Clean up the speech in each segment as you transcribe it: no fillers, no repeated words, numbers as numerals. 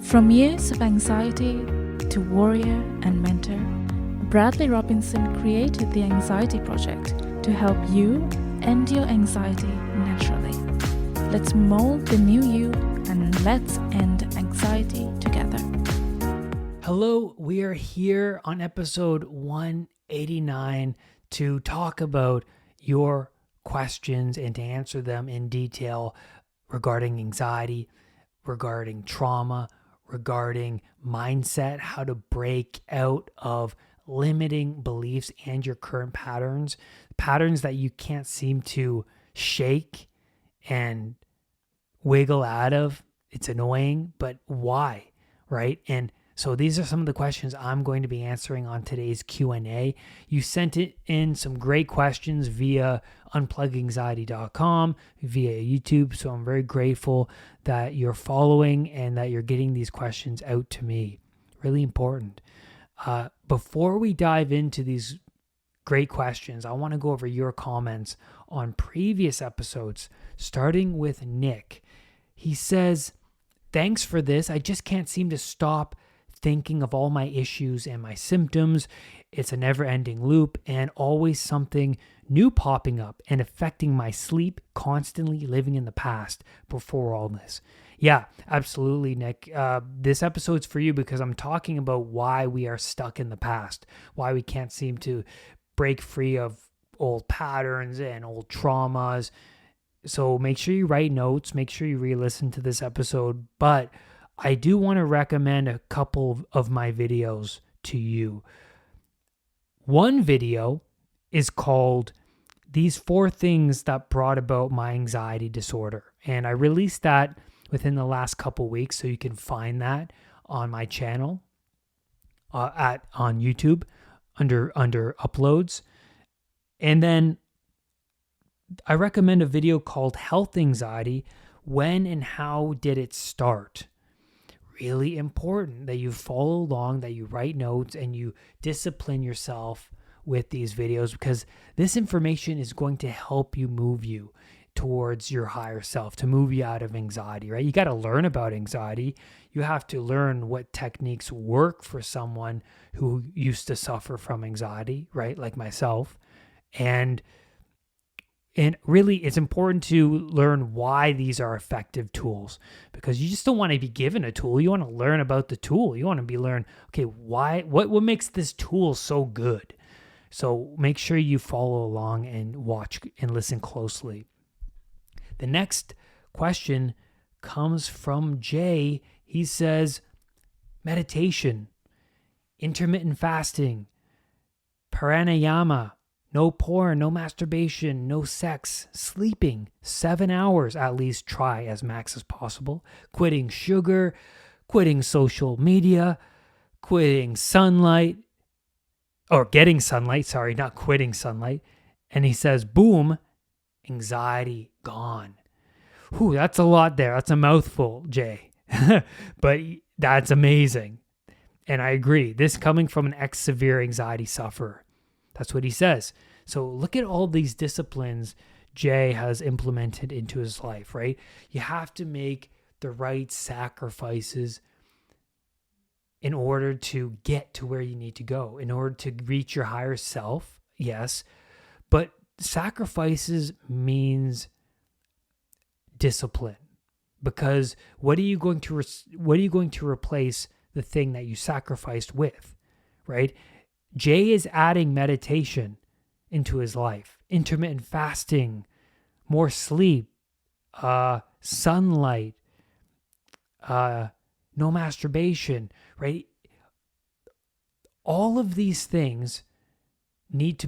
From years of anxiety to warrior and mentor, Bradley Robinson created the Anxiety Project to help you end your anxiety naturally. Let's mold the new you and let's end anxiety together. Hello, we are here on episode 189 to talk about your questions and to answer them in detail regarding anxiety, regarding trauma, regarding mindset, how to break out of limiting beliefs and your current patterns that you can't seem to shake and wiggle out of. It's annoying, but why, right? And so these are some of the questions I'm going to be answering on today's Q&A. You sent it in some great questions via unpluganxiety.com, via YouTube. So I'm very grateful that you're following and that you're getting these questions out to me. Really important. Before we dive into these great questions, I want to go over your comments on previous episodes, starting with Nick. He says, "Thanks for this. I just can't seem to stop thinking of all my issues and my symptoms. It's a never-ending loop and always something new popping up and affecting my sleep, constantly living in the past before all this." Yeah, absolutely, Nick. This episode's for you because I'm talking about why we are stuck in the past, why we can't seem to break free of old patterns and old traumas. So make sure you write notes, make sure you re-listen to this episode, but I do want to recommend a couple of my videos to you. One video is called "These 4 Things That Brought About My Anxiety Disorder." And I released that within the last couple weeks, so you can find that on my channel on YouTube under uploads. And then I recommend a video called "Health Anxiety: When and How Did It Start?" Really important that you follow along, that you write notes, and you discipline yourself with these videos, because this information is going to help you move you towards your higher self, to move you out of anxiety, right? You got to learn about anxiety. You have to learn what techniques work for someone who used to suffer from anxiety, right? Like myself. And really, it's important to learn why these are effective tools, because you just don't want to be given a tool. You want to learn about the tool. You want to learn, okay, what makes this tool so good? So make sure you follow along and watch and listen closely. The next question comes from Jay. He says, meditation, intermittent fasting, pranayama, no porn, no masturbation, no sex, sleeping 7 hours at least, try as max as possible, quitting sugar, quitting social media, quitting sunlight, or getting sunlight, sorry, not quitting sunlight. And he says, boom, anxiety gone. Whew, that's a lot there. That's a mouthful, Jay. But that's amazing. And I agree. This coming from an ex-severe anxiety sufferer. That's what he says. So look at all these disciplines Jay has implemented into his life, right? You have to make the right sacrifices in order to get to where you need to go, in order to reach your higher self, yes. But sacrifices means discipline, because what are you going to replace the thing that you sacrificed with, right? Jay is adding meditation into his life, intermittent fasting, more sleep, sunlight, no masturbation, right? All of these things need to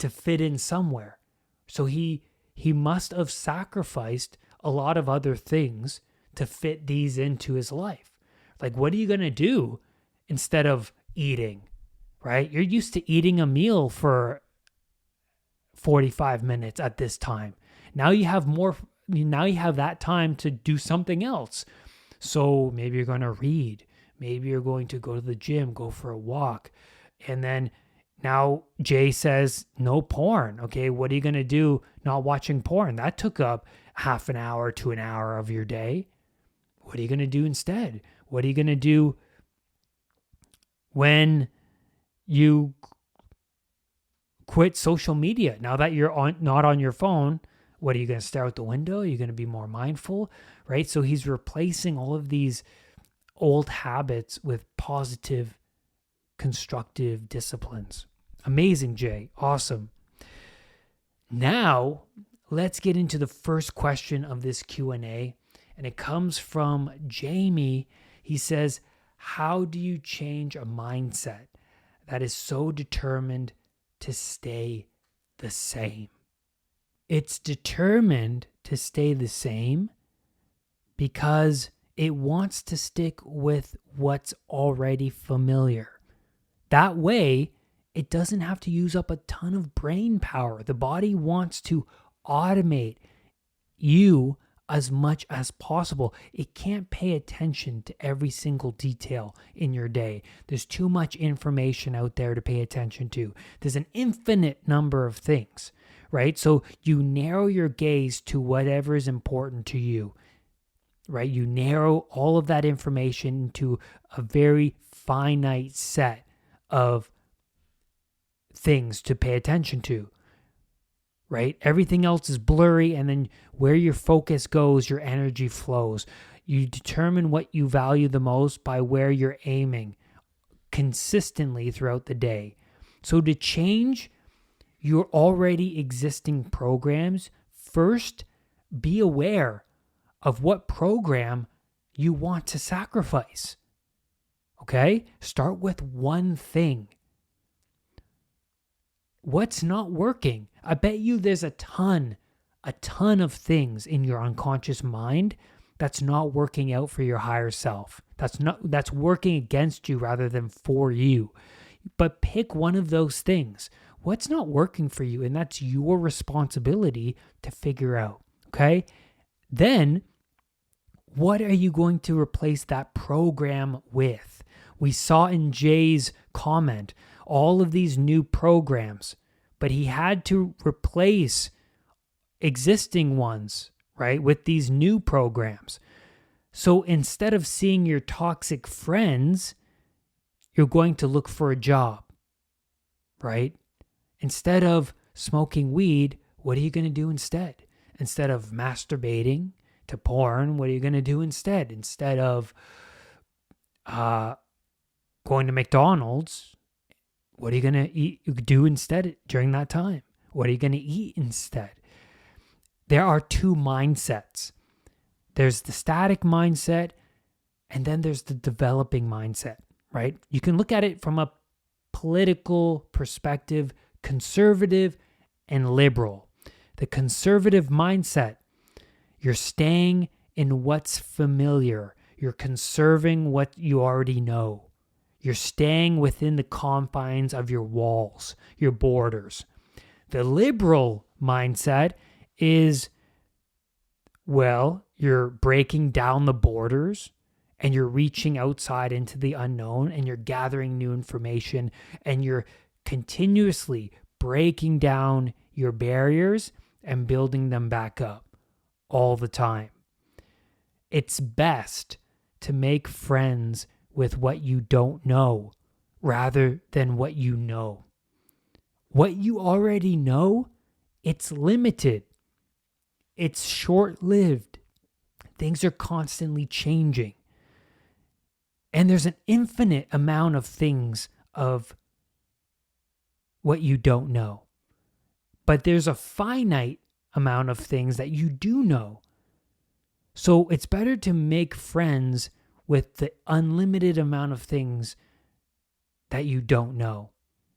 fit in somewhere. So he must have sacrificed a lot of other things to fit these into his life. Like, what are you going to do instead of eating, right? You're used to eating a meal for 45 minutes at this time. Now you have that time to do something else. So maybe you're going to read. Maybe you're going to go to the gym, go for a walk. And then now Jay says, no porn. Okay, what are you going to do not watching porn? That took up half an hour to an hour of your day. What are you going to do instead? What are you going to do when you quit social media? Now that you're not on your phone, what are you going to stare out the window? Are you going to be more mindful, right? So he's replacing all of these old habits with positive, constructive disciplines. Amazing, Jay. Awesome. Now, let's get into the first question of this Q&A, and it comes from Jamie. He says, how do you change a mindset that is so determined to stay the same? It's determined to stay the same because it wants to stick with what's already familiar. That way, it doesn't have to use up a ton of brain power. The body wants to automate you as much as possible. It can't pay attention to every single detail in your day. There's too much information out there to pay attention to. There's an infinite number of things, right? So you narrow your gaze to whatever is important to you, right? You narrow all of that information into a very finite set of things to pay attention to, right? Everything else is blurry, and then where your focus goes, your energy flows. You determine what you value the most by where you're aiming consistently throughout the day. So to change your already existing programs, first be aware of what program you want to sacrifice. Okay? Start with one thing. What's not working? I bet you there's a ton of things in your unconscious mind that's not working out for your higher self. That's working against you rather than for you. But pick one of those things. What's not working for you? And that's your responsibility to figure out. Okay? Then, what are you going to replace that program with? We saw in Jay's comment all of these new programs, but he had to replace existing ones, right, with these new programs. So instead of seeing your toxic friends, you're going to look for a job, right? Instead of smoking weed, what are you going to do instead? Instead of masturbating to porn, what are you going to do instead? Instead of going to McDonald's, what are you going to do instead during that time? What are you going to eat instead? There are two mindsets. There's the static mindset, and then there's the developing mindset, right? You can look at it from a political perspective, conservative and liberal. The conservative mindset, you're staying in what's familiar. You're conserving what you already know. You're staying within the confines of your walls, your borders. The liberal mindset is, well, you're breaking down the borders and you're reaching outside into the unknown and you're gathering new information and you're continuously breaking down your barriers and building them back up all the time. It's best to make friends with what you don't know rather than what you know. What you already know, it's limited. It's short-lived. Things are constantly changing. And there's an infinite amount of things of what you don't know. But there's a finite amount of things that you do know. So it's better to make friends with the unlimited amount of things that you don't know,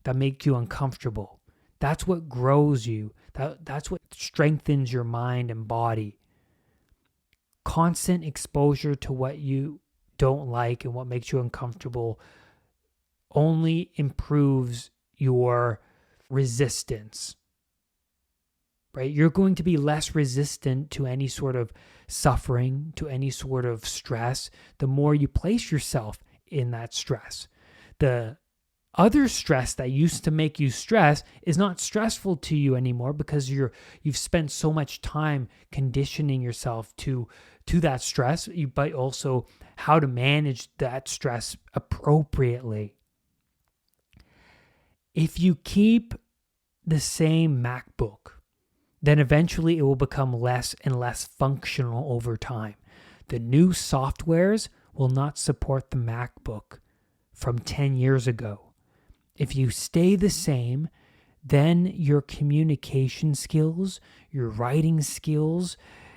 that make you uncomfortable. That's what grows you. That's what strengthens your mind and body. Constant exposure to what you don't like and what makes you uncomfortable only improves your resistance, right? You're going to be less resistant to any sort of suffering, to any sort of stress, the more you place yourself in that stress. The other stress that used to make you stress is not stressful to you anymore because you've spent so much time conditioning yourself to to that stress, but also how to manage that stress appropriately. If you keep the same MacBook, then eventually it will become less and less functional over time. The new softwares will not support the MacBook from 10 years ago. If you stay the same, then your communication skills, your writing skills,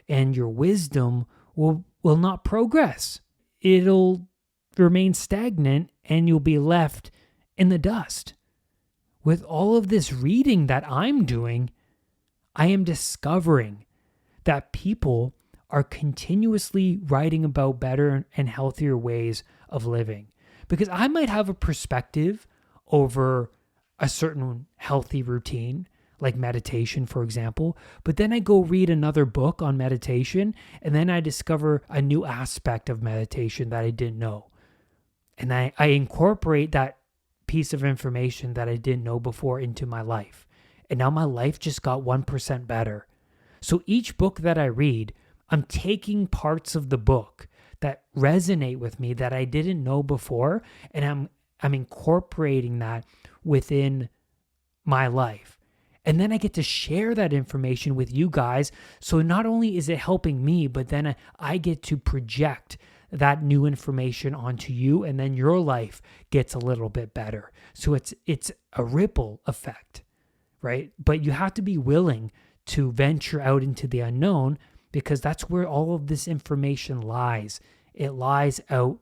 and your wisdom will not progress. It'll remain stagnant and you'll be left in the dust. With all of this reading that I'm doing, I am discovering that people are continuously writing about better and healthier ways of living. Because I might have a perspective over a certain healthy routine, like meditation, for example, but then I go read another book on meditation, and then I discover a new aspect of meditation that I didn't know. And I incorporate that piece of information that I didn't know before into my life. And now my life just got 1% better. So each book that I read, I'm taking parts of the book that resonate with me that I didn't know before, and I'm incorporating that within my life. And then I get to share that information with you guys. So not only is it helping me, but then I get to project that new information onto you, and then your life gets a little bit better. So it's a ripple effect, right? But you have to be willing to venture out into the unknown, because that's where all of this information lies. It lies outside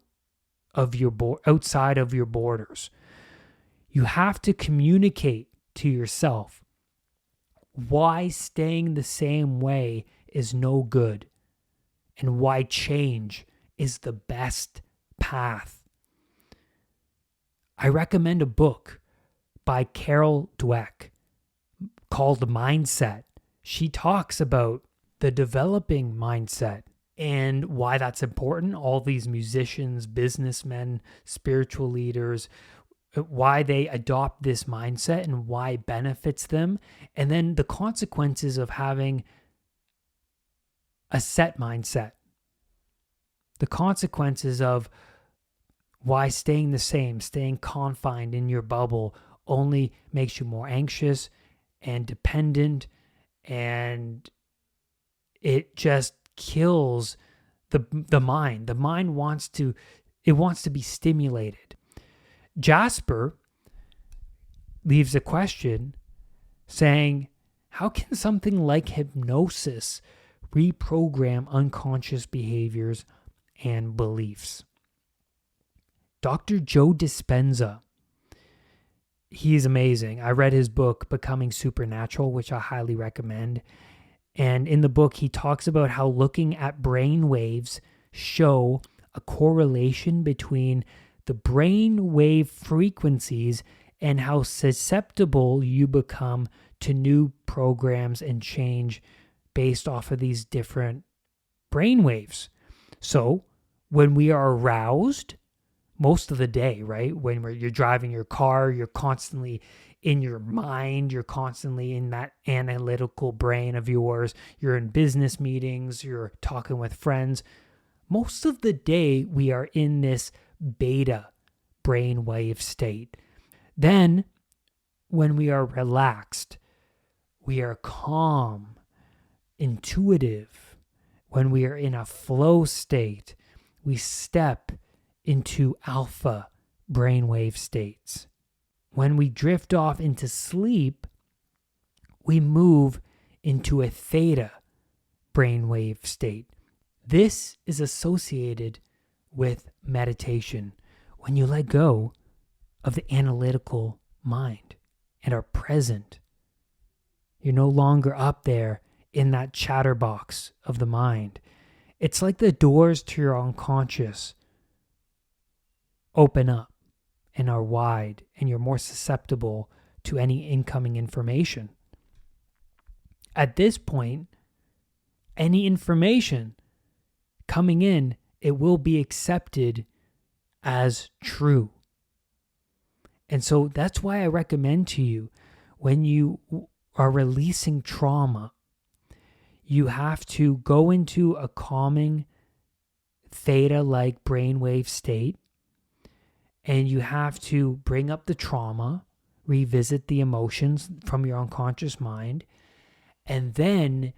of your borders. You have to communicate to yourself why staying the same way is no good and why change is the best path. I recommend a book by Carol Dweck called Mindset. She talks about the developing mindset and why that's important. All these musicians, businessmen, spiritual leaders, why they adopt this mindset and why it benefits them, and then the consequences of having a set mindset. The consequences of why staying the same, staying confined in your bubble only makes you more anxious and dependent, and it just kills the mind. The mind wants to be stimulated. Jasper leaves a question saying, how can something like hypnosis reprogram unconscious behaviors and beliefs? Dr. Joe Dispenza, he's amazing. I read his book, Becoming Supernatural, which I highly recommend. And in the book, he talks about how looking at brain waves show a correlation between the brain wave frequencies and how susceptible you become to new programs and change based off of these different brain waves. So when we are aroused most of the day, right? When you're driving your car, you're constantly in your mind, you're constantly in that analytical brain of yours. You're in business meetings, you're talking with friends. Most of the day, we are in this beta brainwave state. Then, when we are relaxed, we are calm, intuitive. When we are in a flow state, we step into alpha brainwave states. When we drift off into sleep, we move into a theta brainwave state. This is associated with meditation. When you let go of the analytical mind and are present, you're no longer up there in that chatterbox of the mind. It's like the doors to your unconscious open up and are wide, and you're more susceptible to any incoming information. At this point, any information coming in, it will be accepted as true. And so that's why I recommend to you, when you are releasing trauma, you have to go into a calming theta-like brainwave state, and you have to bring up the trauma, revisit the emotions from your unconscious mind, and then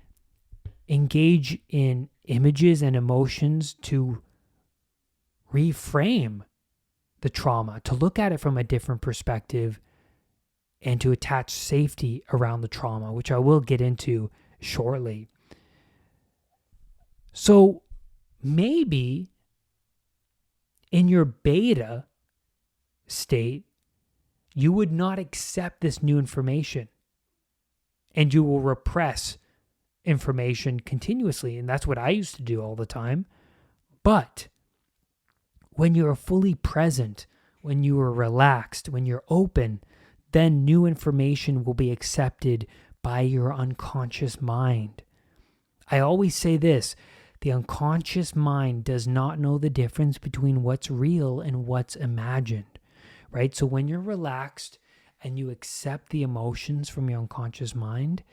engage in images and emotions to reframe the trauma, to look at it from a different perspective, and to attach safety around the trauma, which I will get into shortly. So maybe in your beta state, you would not accept this new information and you will repress information continuously. And that's what I used to do all the time. But when you're fully present, when you are relaxed, when you're open, then new information will be accepted by your unconscious mind. I always say this, the unconscious mind does not know the difference between what's real and what's imagined, right? So when you're relaxed and you accept the emotions from your unconscious mind,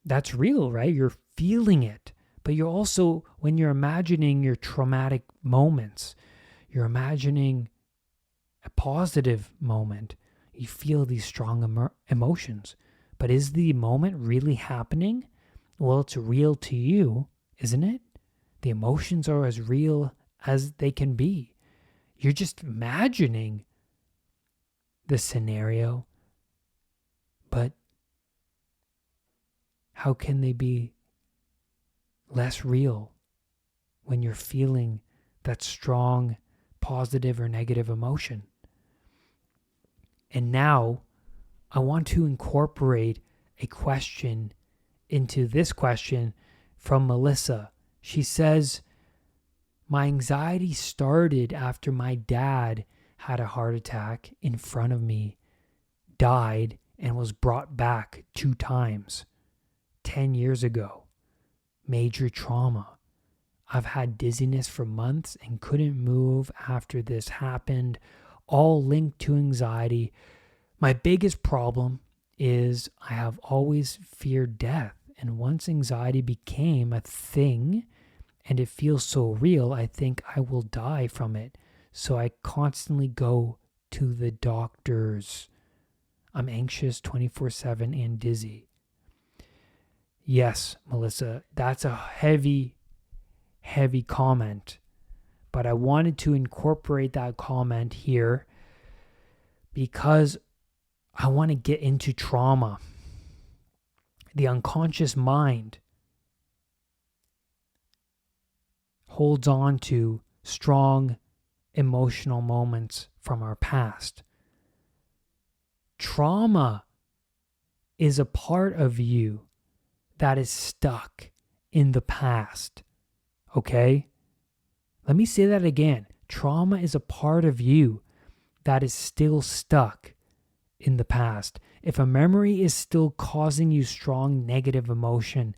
that's real, right? You're feeling it. But you're also, when you're imagining your traumatic moments, you're imagining a positive moment, you feel these strong emotions. But is the moment really happening? Well, it's real to you, isn't it? The emotions are as real as they can be. You're just imagining the scenario, but how can they be less real when you're feeling that strong positive or negative emotion? And now I want to incorporate a question into this question from Melissa. She says, my anxiety started after my dad had a heart attack in front of me, died, and was brought back 2 times 10 years ago. Major trauma. I've had dizziness for months and couldn't move after this happened, all linked to anxiety. My biggest problem is I have always feared death, and once anxiety became a thing and it feels so real, I think I will die from it. So I constantly go to the doctors. I'm anxious 24/7 and dizzy. Yes, Melissa, that's a heavy comment. But I wanted to incorporate that comment here because I want to get into trauma. The unconscious mind holds on to strong emotional moments from our past. Trauma is a part of you that is stuck in the past. Okay? Let me say that again. Trauma is a part of you that is still stuck in the past. If a memory is still causing you strong negative emotion,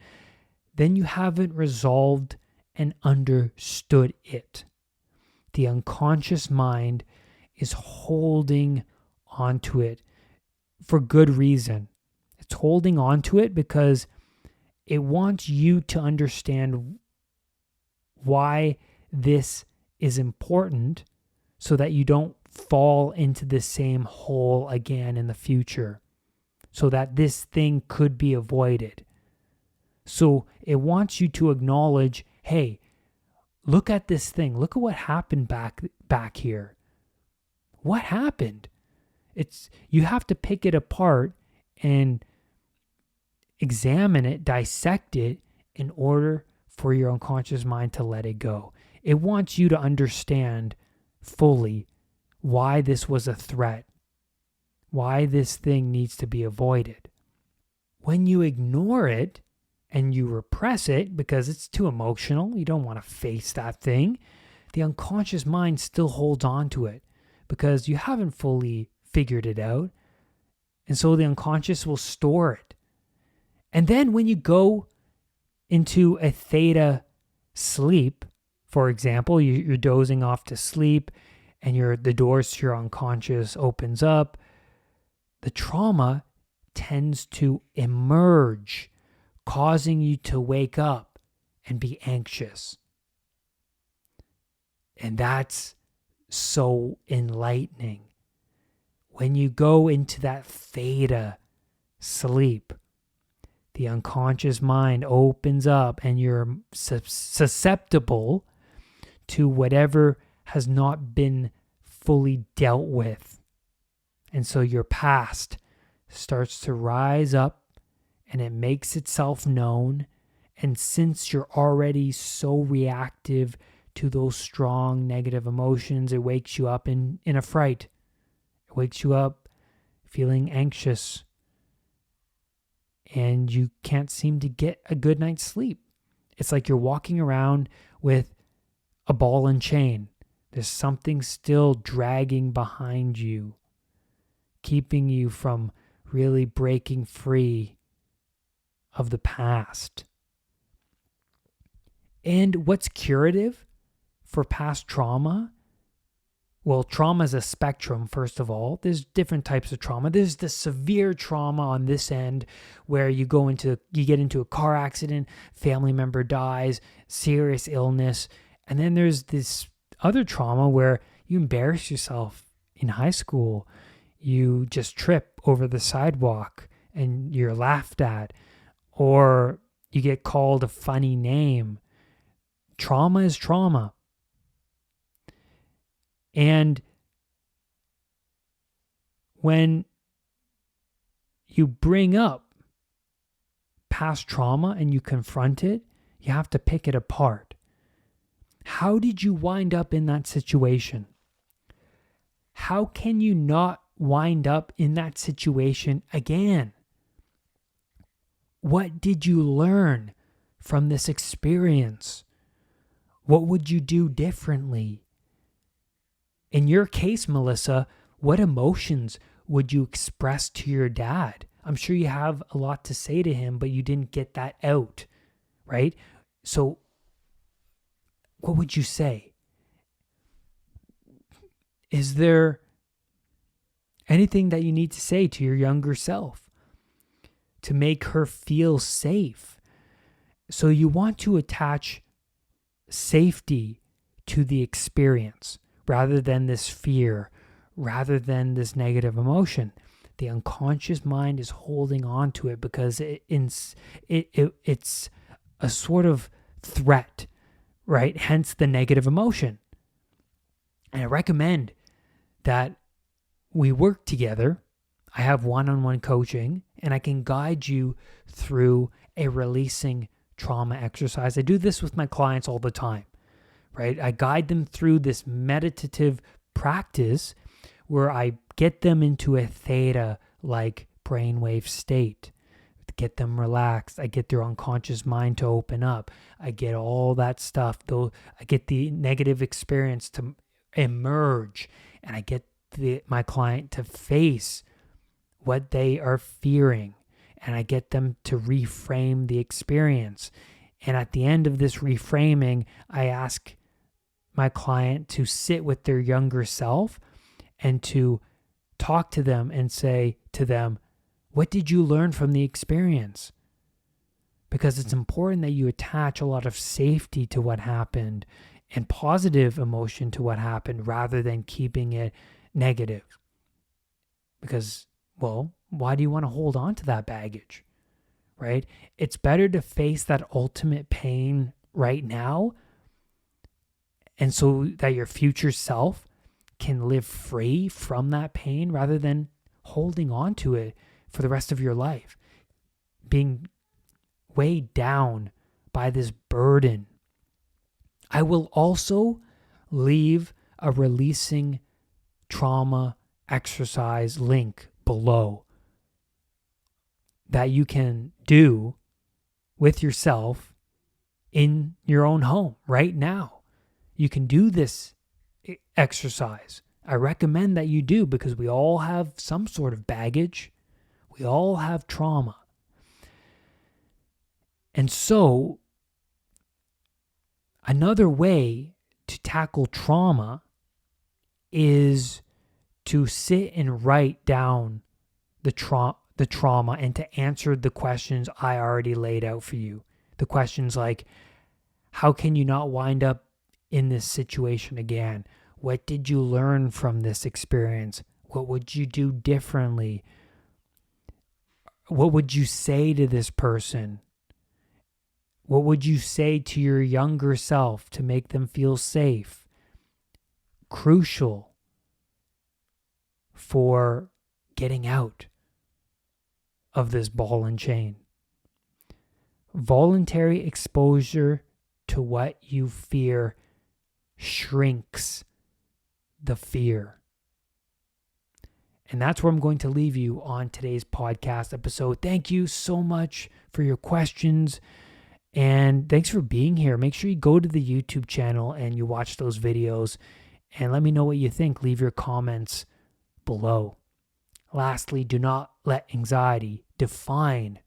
then you haven't resolved and understood it. The unconscious mind is holding onto it for good reason. It's holding onto it because it wants you to understand why this is important so that you don't fall into the same hole again in the future, so that this thing could be avoided. So it wants you to acknowledge, hey, look at this thing. Look at what happened back here. What happened? You have to pick it apart and examine it, dissect it in order for your unconscious mind to let it go. It wants you to understand fully why this was a threat, why this thing needs to be avoided. When you ignore it and you repress it because it's too emotional, you don't want to face that thing, the unconscious mind still holds on to it because you haven't fully figured it out. And so the unconscious will store it. And then when you go into a theta sleep, for example, you're dozing off to sleep and the doors to your unconscious opens up, the trauma tends to emerge, causing you to wake up and be anxious. And that's so enlightening. When you go into that theta sleep, the unconscious mind opens up and you're susceptible to whatever has not been fully dealt with. And so your past starts to rise up and it makes itself known. And since you're already so reactive to those strong negative emotions, it wakes you up in a fright. It wakes you up feeling anxious. And you can't seem to get a good night's sleep. It's like you're walking around with a ball and chain. There's something still dragging behind you, keeping you from really breaking free of the past. And what's curative for past trauma? Well, trauma is a spectrum, first of all. There's different types of trauma. There's the severe trauma on this end where you get into a car accident, family member dies, serious illness. And then there's this other trauma where you embarrass yourself in high school. You just trip over the sidewalk and you're laughed at, or you get called a funny name. Trauma is trauma. And when you bring up past trauma and you confront it, you have to pick it apart. How did you wind up in that situation? How can you not wind up in that situation again? What did you learn from this experience? What would you do differently? In your case, Melissa, what emotions would you express to your dad? I'm sure you have a lot to say to him, but you didn't get that out, right? So what would you say? Is there anything that you need to say to your younger self to make her feel safe? So you want to attach safety to the experience rather than this fear, rather than this negative emotion. The unconscious mind is holding on to it because it's a sort of threat, right? Hence the negative emotion. And I recommend that we work together. I have one-on-one coaching and I can guide you through a releasing trauma exercise. I do this with my clients all the time, right? I guide them through this meditative practice where I get them into a theta-like brainwave state, get them relaxed. I get their unconscious mind to open up. I get all that stuff, though. I get the negative experience to emerge, and I get my client to face what they are fearing, and I get them to reframe the experience. And at the end of this reframing, I ask my client to sit with their younger self and to talk to them and say to them, what did you learn from the experience? Because it's important that you attach a lot of safety to what happened and positive emotion to what happened rather than keeping it negative. Because, well, why do you want to hold on to that baggage, right? It's better to face that ultimate pain right now, and so that your future self can live free from that pain rather than holding on to it for the rest of your life, being weighed down by this burden. I will also leave a releasing trauma exercise link below that you can do with yourself in your own home right now. You can do this exercise. I recommend that you do because we all have some sort of baggage. We all have trauma. And so, another way to tackle trauma is to sit and write down the trauma and to answer the questions I already laid out for you. The questions like, how can you not wind up in this situation again? What did you learn from this experience? What would you do differently? What would you say to this person? What would you say to your younger self to make them feel safe? Crucial for getting out of this ball and chain. Voluntary exposure to what you fear shrinks the fear. And that's where I'm going to leave you on today's podcast episode. Thank you so much for your questions. And thanks for being here. Make sure you go to the YouTube channel and you watch those videos. And let me know what you think. Leave your comments below. Lastly, do not let anxiety define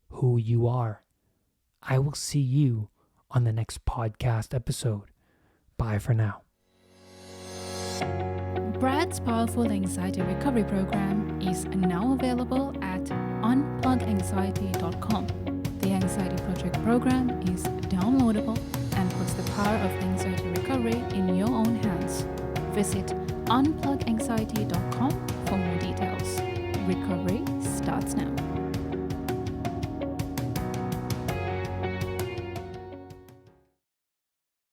who you are. I will see you on the next podcast episode. Bye for now. Brad's powerful anxiety recovery program is now available at unpluganxiety.com. The Anxiety Project program is downloadable and puts the power of anxiety recovery in your own hands. Visit unpluganxiety.com for more details. Recovery starts now.